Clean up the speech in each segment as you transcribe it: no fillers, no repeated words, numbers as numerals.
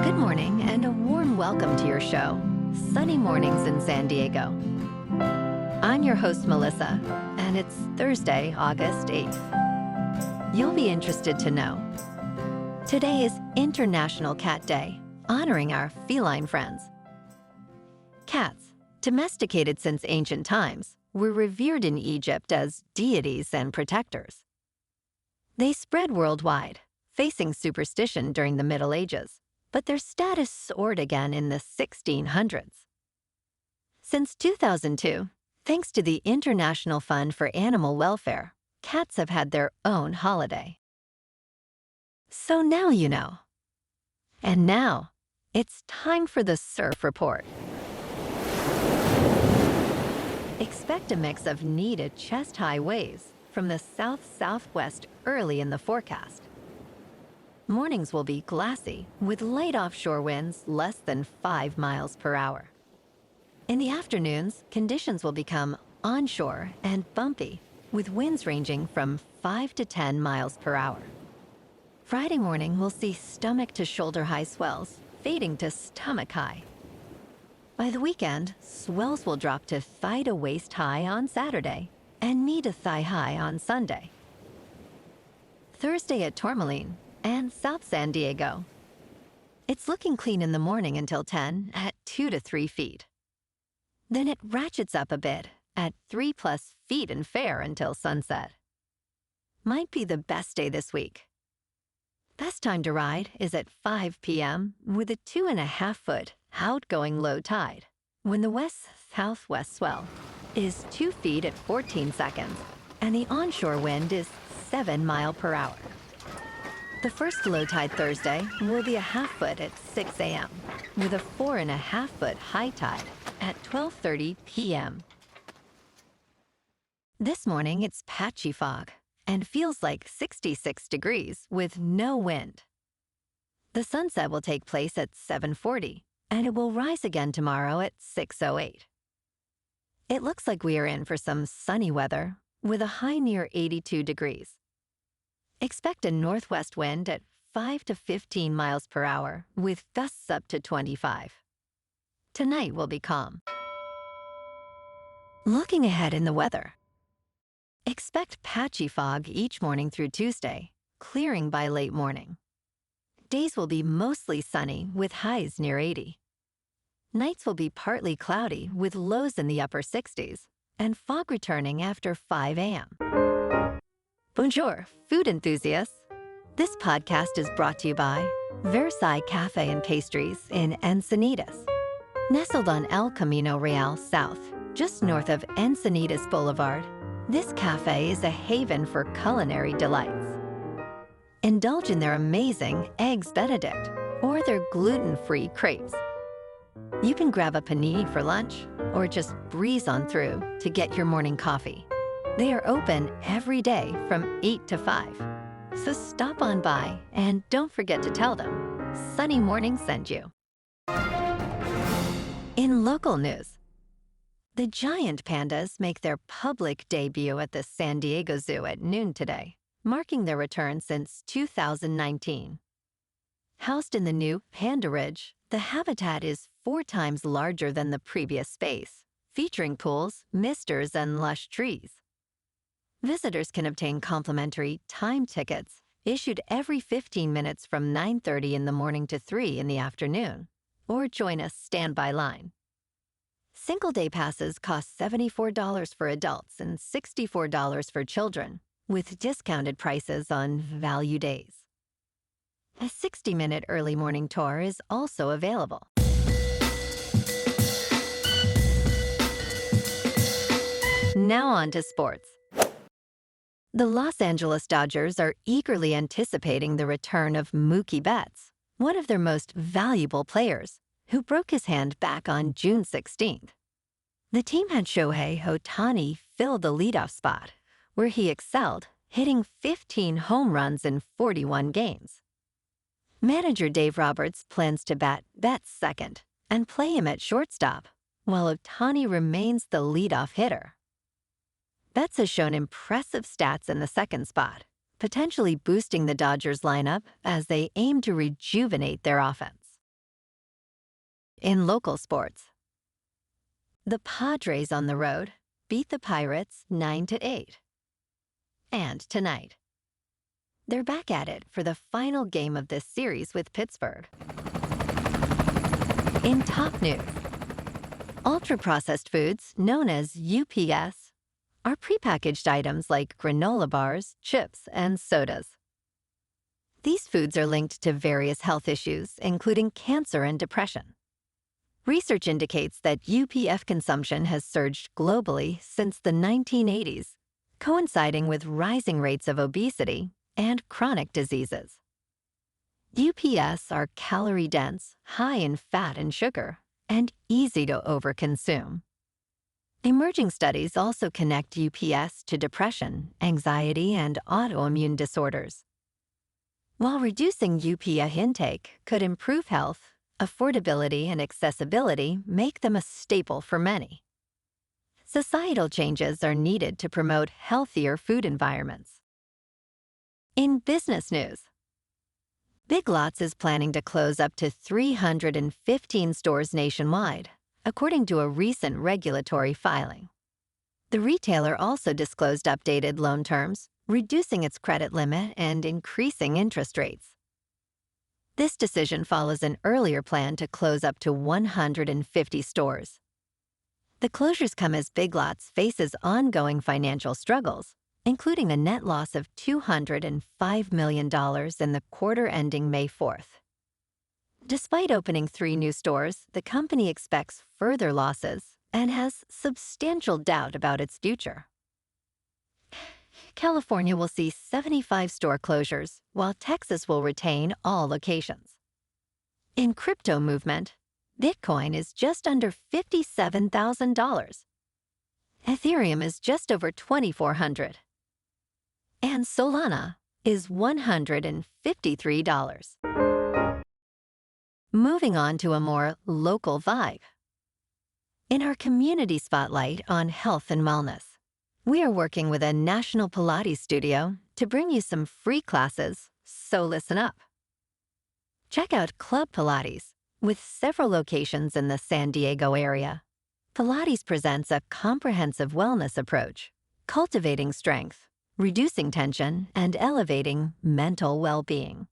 Good morning and a warm welcome to your show, Sunny Mornings in San Diego. I'm your host, Melissa, and it's Thursday, August 8th. You'll be interested to know. Today is International Cat Day, honoring our feline friends. Cats, domesticated since ancient times, were revered in Egypt as deities and protectors. They spread worldwide, facing superstition during the Middle Ages, but their status soared again in the 1600s. Since 2002, thanks to the International Fund for Animal Welfare, cats have had their own holiday. So now you know. And now, it's time for the Surf Report. Expect a mix of knee to chest-high waves from the south-southwest early in the forecast. Mornings will be glassy, with light offshore winds less than 5 miles per hour. In the afternoons, conditions will become onshore and bumpy, with winds ranging from 5 to 10 miles per hour. Friday morning will see stomach-to-shoulder-high swells, fading to stomach-high. By the weekend, swells will drop to thigh-to-waist-high on Saturday and knee-to-thigh-high on Sunday. Thursday at Tourmaline and South San Diego. It's looking clean in the morning until 10 at 2 to 3 feet. Then it ratchets up a bit at 3+ feet and fair until sunset. Might be the best day this week. Best time to ride is at 5 p.m. with a 2.5-foot outgoing low tide, when the west-southwest swell is 2 feet at 14 seconds and the onshore wind is 7 miles per hour. The first low tide Thursday will be a 1/2 foot at 6 a.m. with a 4.5-foot high tide at 12:30 p.m. This morning it's patchy fog and feels like 66 degrees with no wind. The sunset will take place at 7:40 and it will rise again tomorrow at 6:08. It looks like we are in for some sunny weather with a high near 82 degrees. Expect a northwest wind at 5 to 15 miles per hour with gusts up to 25. Tonight will be calm. Looking ahead in the weather. Expect patchy fog each morning through Tuesday, clearing by late morning. Days will be mostly sunny with highs near 80. Nights will be partly cloudy with lows in the upper 60s and fog returning after 5 a.m. Bonjour, food enthusiasts. This podcast is brought to you by Versailles Cafe and Pastries in Encinitas. Nestled on El Camino Real South, just north of Encinitas Boulevard, this cafe is a haven for culinary delights. Indulge in their amazing Eggs Benedict or their gluten-free crepes. You can grab a panini for lunch or just breeze on through to get your morning coffee. They are open every day from 8 to 5. So stop on by and don't forget to tell them Sunny Morning sent you. In local news, the giant pandas make their public debut at the San Diego Zoo at noon today, marking their return since 2019. Housed in the new Panda Ridge, the habitat is 4 times larger than the previous space, featuring pools, misters, and lush trees. Visitors can obtain complimentary time tickets issued every 15 minutes from 9:30 in the morning to 3 in the afternoon, or join a standby line. Single-day passes cost $74 for adults and $64 for children, with discounted prices on value days. A 60-minute early morning tour is also available. Now on to sports. The Los Angeles Dodgers are eagerly anticipating the return of Mookie Betts, one of their most valuable players, who broke his hand back on June 16th. The team had Shohei Ohtani fill the leadoff spot, where he excelled, hitting 15 home runs in 41 games. Manager Dave Roberts plans to bat Betts second and play him at shortstop, while Ohtani remains the leadoff hitter. Betts has shown impressive stats in the second spot, potentially boosting the Dodgers lineup as they aim to rejuvenate their offense. in local sports. The Padres on the road beat the Pirates 9-8. And tonight, they're back at it for the final game of this series with Pittsburgh. In top news, ultra-processed foods, known as UPFs, are prepackaged items like granola bars, chips, and sodas. These foods are linked to various health issues, including cancer and depression. Research indicates that UPF consumption has surged globally since the 1980s, coinciding with rising rates of obesity and chronic diseases. UPFs are calorie-dense, high in fat and sugar, and easy to overconsume. Emerging studies also connect UPFs to depression, anxiety, and autoimmune disorders. While reducing UPF intake could improve health, affordability and accessibility make them a staple for many. Societal changes are needed to promote healthier food environments. In business news, Big Lots is planning to close up to 315 stores nationwide, according to a recent regulatory filing. The retailer also disclosed updated loan terms, reducing its credit limit and increasing interest rates. This decision follows an earlier plan to close up to 150 stores. The closures come as Big Lots faces ongoing financial struggles, including a net loss of $205 million in the quarter ending May 4th. Despite opening 3 new stores, the company expects further losses and has substantial doubt about its future. California will see 75 store closures, while Texas will retain all locations. In crypto movement, Bitcoin is just under $57,000. Ethereum is just over $2,400. And Solana is $153. Moving on to a more local vibe. In our community spotlight on health and wellness, we are working with a national Pilates studio to bring you some free classes, so listen up. Check out Club Pilates, with several locations in the San Diego area. Pilates presents a comprehensive wellness approach, cultivating strength, reducing tension, and elevating mental well-being.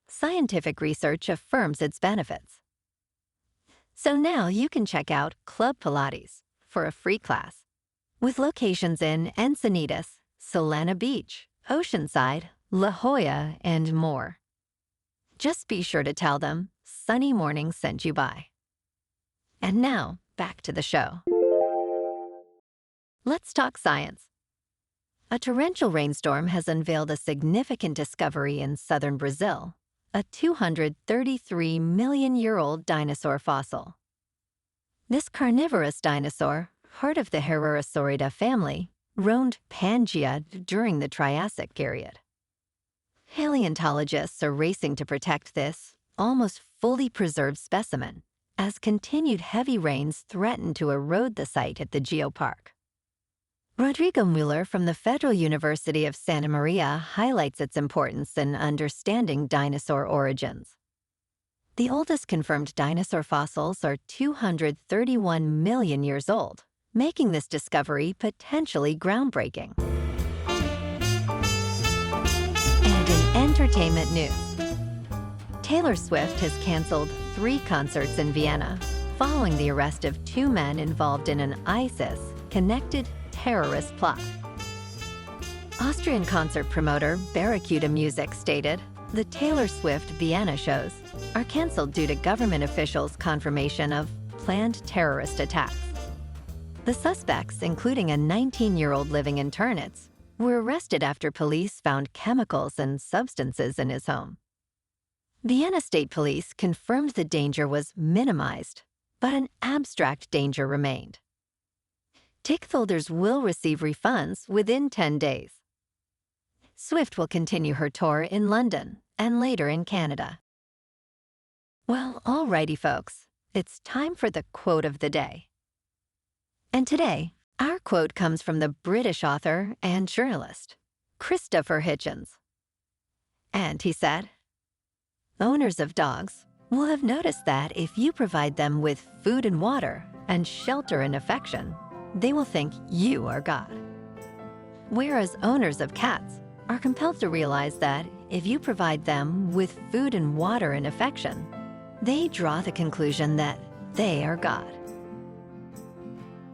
Scientific research affirms its benefits. So now you can check out Club Pilates for a free class, with locations in Encinitas, Solana Beach, Oceanside, La Jolla, and more. Just be sure to tell them Sunny Morning sent you by. And now, back to the show. Let's talk science. A torrential rainstorm has unveiled a significant discovery in southern Brazil, a 233-million-year-old dinosaur fossil. This carnivorous dinosaur, part of the Herosaurida family, roamed Pangaea during the Triassic period. Paleontologists are racing to protect this almost fully preserved specimen, as continued heavy rains threaten to erode the site at the geopark. Rodrigo Mueller from the Federal University of Santa Maria highlights its importance in understanding dinosaur origins. The oldest confirmed dinosaur fossils are 231 million years old, making this discovery potentially groundbreaking. And in entertainment news, Taylor Swift has canceled 3 concerts in Vienna following the arrest of 2 men involved in an eye-sis-connected terrorist plot. Austrian concert promoter Barracuda Music stated, "The Taylor Swift Vienna shows are canceled due to government officials' confirmation of planned terrorist attacks." The suspects, including a 19-year-old living in Turnitz, were arrested after police found chemicals and substances in his home. Vienna State Police confirmed the danger was minimized, but an abstract danger remained. Ticket holders will receive refunds within 10 days. Swift will continue her tour in London and later in Canada. Well, alrighty, folks, it's time for the quote of the day. And today, our quote comes from the British author and journalist, Christopher Hitchens. And he said, "Owners of dogs will have noticed that if you provide them with food and water and shelter and affection, they will think you are God. Whereas owners of cats are compelled to realize that if you provide them with food and water and affection, they draw the conclusion that they are God.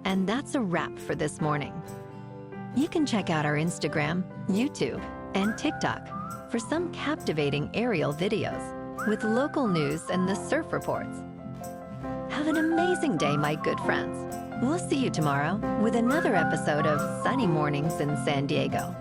And that's a wrap for this morning. You can check out our Instagram, YouTube, and TikTok for some captivating aerial videos with local news and the surf reports. Have an amazing day, my good friends. We'll see you tomorrow with another episode of Sunny Mornings in San Diego.